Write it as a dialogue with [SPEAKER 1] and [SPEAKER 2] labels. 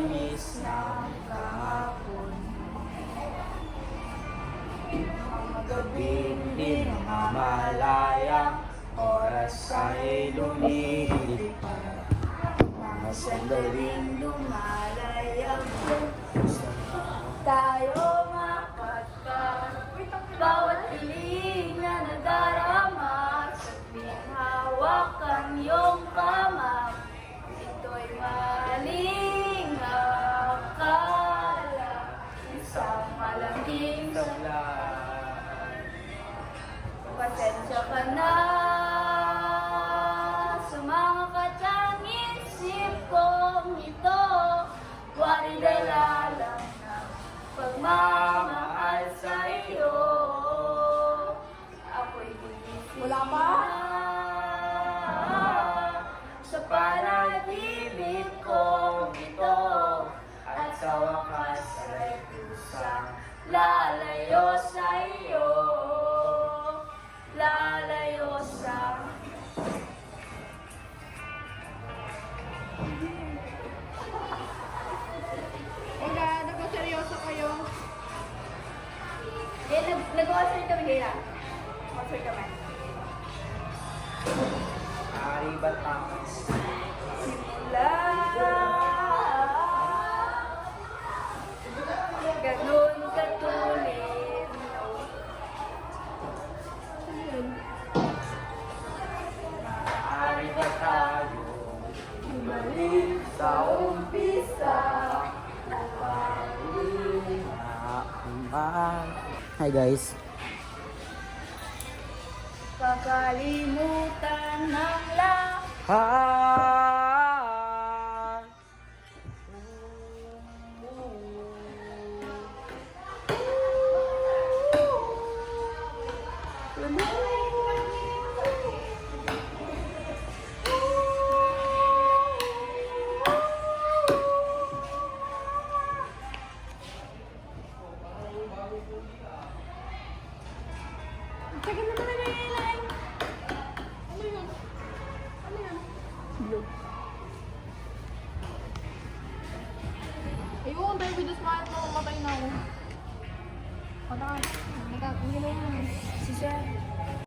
[SPEAKER 1] tamis ng kahapon. Mga gabing di namamalaya, oras ay lumilipad. Mga sandaling lumalayag, tayo mapagkat. Bawat hiling na nadarama, sabing hawak ang iyong kamay. Ito'y maling akala, isang malaking sablan. Pasensya ka na sa mga katangin-sip kong ito. Wari dala lang ng pagmamahal sa iyo. Ako'y gigising
[SPEAKER 2] Wala pa?
[SPEAKER 1] sa panaginip kong ito, at sa wakas ay kusang lalayo sa iyo. Lalayo sa
[SPEAKER 2] Wala, nagpaseryoso kayo.
[SPEAKER 1] nag-concert kami kaya. Concert kami.
[SPEAKER 3] Ari Batangas.
[SPEAKER 1] Simula ganun katulin.
[SPEAKER 3] Ari ba tayo?
[SPEAKER 1] Bumalik sa umpisa.
[SPEAKER 3] Hi guys.
[SPEAKER 1] Kakalimutan ng lahat.
[SPEAKER 3] Hi.
[SPEAKER 2] Tagal na talaga yung line. Ano yun? Ano yun? Blue. Ayun, baby, das mahal na mamatay na ako. Patay. Hindi na yun.
[SPEAKER 1] Si Sir.